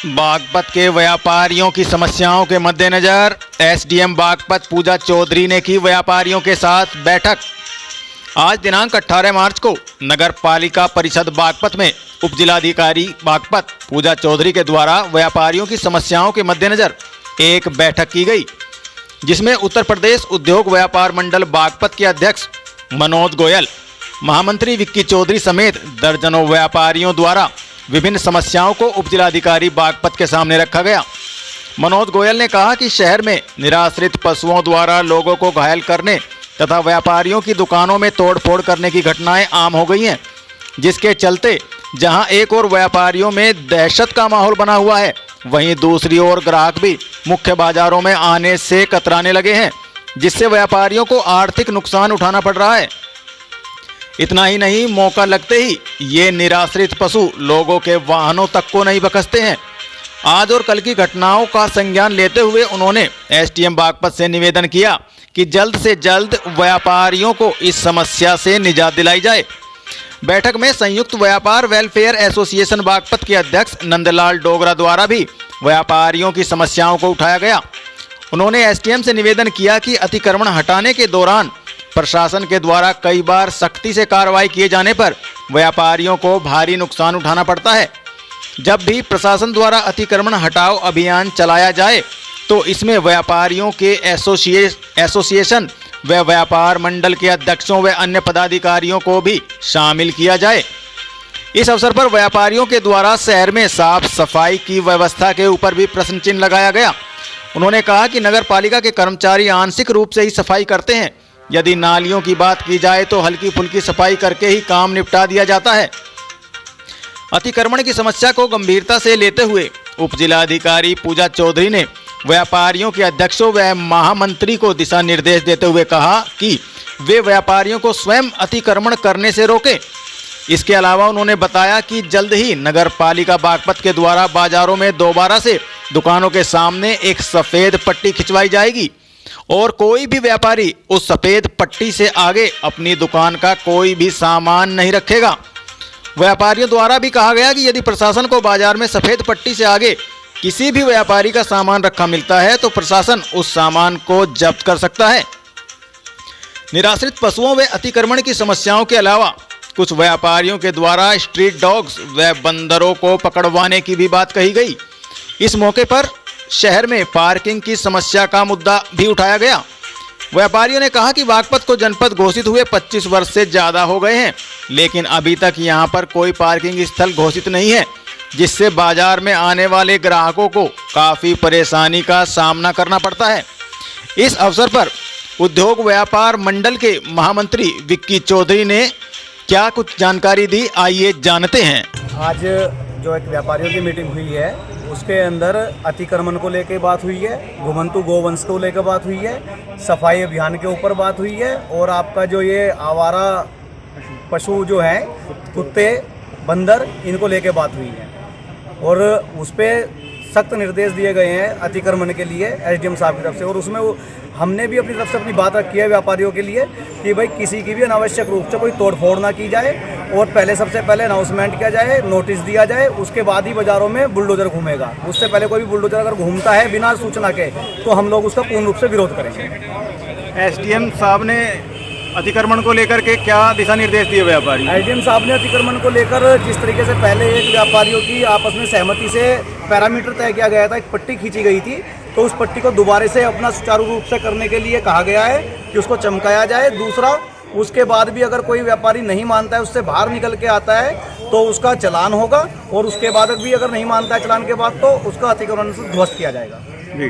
बागपत के व्यापारियों की समस्याओं के मद्देनजर एसडीएम बागपत पूजा चौधरी ने की व्यापारियों के साथ बैठक। आज दिनांक 18 मार्च को नगर पालिका परिषद बागपत में उपजिलाधिकारी बागपत पूजा चौधरी के द्वारा व्यापारियों की समस्याओं के मद्देनजर एक बैठक की गई, जिसमें उत्तर प्रदेश उद्योग व्यापार मंडल बागपत के अध्यक्ष मनोज गोयल, महामंत्री विक्की चौधरी समेत दर्जनों व्यापारियों द्वारा विभिन्न समस्याओं को उपजिलाधिकारी बागपत के सामने रखा गया। मनोज गोयल ने कहा कि शहर में निराश्रित पशुओं द्वारा लोगों को घायल करने तथा व्यापारियों की दुकानों में तोड़फोड़ करने की घटनाएं आम हो गई हैं, जिसके चलते जहां एक और व्यापारियों में दहशत का माहौल बना हुआ है, वहीं दूसरी ओर ग्राहक भी मुख्य बाजारों में आने से कतराने लगे हैं, जिससे व्यापारियों को आर्थिक नुकसान उठाना पड़ रहा है। इतना ही नहीं, मौका लगते ही ये निराश्रित पशु लोगों के वाहनों तक को नहीं बखसते हैं। आज और कल की घटनाओं का संज्ञान लेते हुए उन्होंने एसडीएम बागपत से निवेदन किया कि जल्द से जल्द व्यापारियों को इस समस्या से निजात दिलाई जाए। बैठक में संयुक्त व्यापार वेलफेयर एसोसिएशन बागपत के अध्यक्ष नंदलाल डोगरा द्वारा भी व्यापारियों की समस्याओं को उठाया गया। उन्होंने एसडीएम से निवेदन किया कि अतिक्रमण हटाने के दौरान प्रशासन के द्वारा कई बार सख्ती से कार्रवाई किए जाने पर व्यापारियों को भारी नुकसान उठाना पड़ता है। जब भी प्रशासन द्वारा अतिक्रमण हटाओ अभियान चलाया जाए तो इसमें व्यापारियों के एसोसिएशन व व्यापार मंडल के अध्यक्षों व अन्य पदाधिकारियों को भी शामिल किया जाए। इस अवसर पर व्यापारियों के द्वारा शहर में साफ सफाई की व्यवस्था के ऊपर भी प्रश्न चिन्ह लगाया गया। उन्होंने कहा कि नगर पालिका के कर्मचारी आंशिक रूप से ही सफाई करते हैं। यदि नालियों की बात की जाए तो हल्की फुल्की सफाई करके ही काम निपटा दिया जाता है। अतिक्रमण की समस्या को गंभीरता से लेते हुए उपजिलाधिकारी पूजा चौधरी ने व्यापारियों के अध्यक्षों व महामंत्री को दिशा निर्देश देते हुए कहा कि वे व्यापारियों को स्वयं अतिक्रमण करने से रोकें। इसके अलावा उन्होंने बताया कि जल्द ही नगर पालिका बागपत के द्वारा बाजारों में दोबारा से दुकानों के सामने एक सफ़ेद पट्टी खिंचवाई जाएगी और कोई भी व्यापारी उस सफ़ेद पट्टी से आगे अपनी दुकान का कोई भी सामान नहीं रखेगा। व्यापारियों द्वारा भी कहा गया कि यदि प्रशासन को बाजार में सफ़ेद पट्टी से आगे किसी भी व्यापारी का सामान रखा मिलता है तो प्रशासन उस सामान को जब्त कर सकता है। निराश्रित पशुओं व अतिक्रमण की समस्याओं के अलावा कुछ व्यापारियों के द्वारा स्ट्रीट डॉग्स व बंदरों को पकड़वाने की भी बात कही गई। इस मौके पर शहर में पार्किंग की समस्या का मुद्दा भी उठाया गया। व्यापारियों ने कहा कि बागपत को जनपद घोषित हुए 25 वर्ष से ज़्यादा हो गए हैं, लेकिन अभी तक यहां पर कोई पार्किंग स्थल घोषित नहीं है, जिससे बाजार में आने वाले ग्राहकों को काफ़ी परेशानी का सामना करना पड़ता है। इस अवसर पर उद्योग व्यापार मंडल के महामंत्री विक्की चौधरी ने क्या कुछ जानकारी दी, आइए जानते हैं। आज जो एक व्यापारियों की मीटिंग हुई है उसके अंदर अतिक्रमण को लेकर बात हुई है, घुमंतु गोवंश को लेकर बात हुई है, सफाई अभियान के ऊपर बात हुई है और आपका जो ये आवारा पशु जो हैं कुत्ते बंदर इनको लेकर बात हुई है और उस पर सख्त निर्देश दिए गए हैं अतिक्रमण के लिए एसडीएम साहब की तरफ से। और उसमें हमने भी अपनी तरफ से अपनी बात रखी है व्यापारियों के लिए कि भाई किसी की भी अनावश्यक रूप से कोई तोड़फोड़ ना की जाए और सबसे पहले अनाउंसमेंट किया जाए, नोटिस दिया जाए, उसके बाद ही बाज़ारों में बुलडोज़र घूमेगा। उससे पहले कोई भी बुलडोज़र अगर घूमता है बिना सूचना के तो हम लोग उसका पूर्ण रूप से विरोध करेंगे। एसडीएम साहब ने अतिक्रमण को लेकर के क्या दिशा निर्देश दिए व्यापारी? एसडीएम साहब ने अतिक्रमण को लेकर जिस तरीके से पहले एक व्यापारियों की आपस में सहमति से पैरामीटर तय किया गया था, एक पट्टी खींची गई थी, तो उस पट्टी को दोबारा से अपना सुचारू रूप से करने के लिए कहा गया है कि उसको चमकाया जाए। दूसरा, उसके बाद भी अगर कोई व्यापारी नहीं मानता है, उससे बाहर निकल के आता है तो उसका चालान होगा और उसके बाद भी अगर नहीं मानता है चालान के बाद तो उसका अतिक्रमण से ध्वस्त किया जाएगा। जी।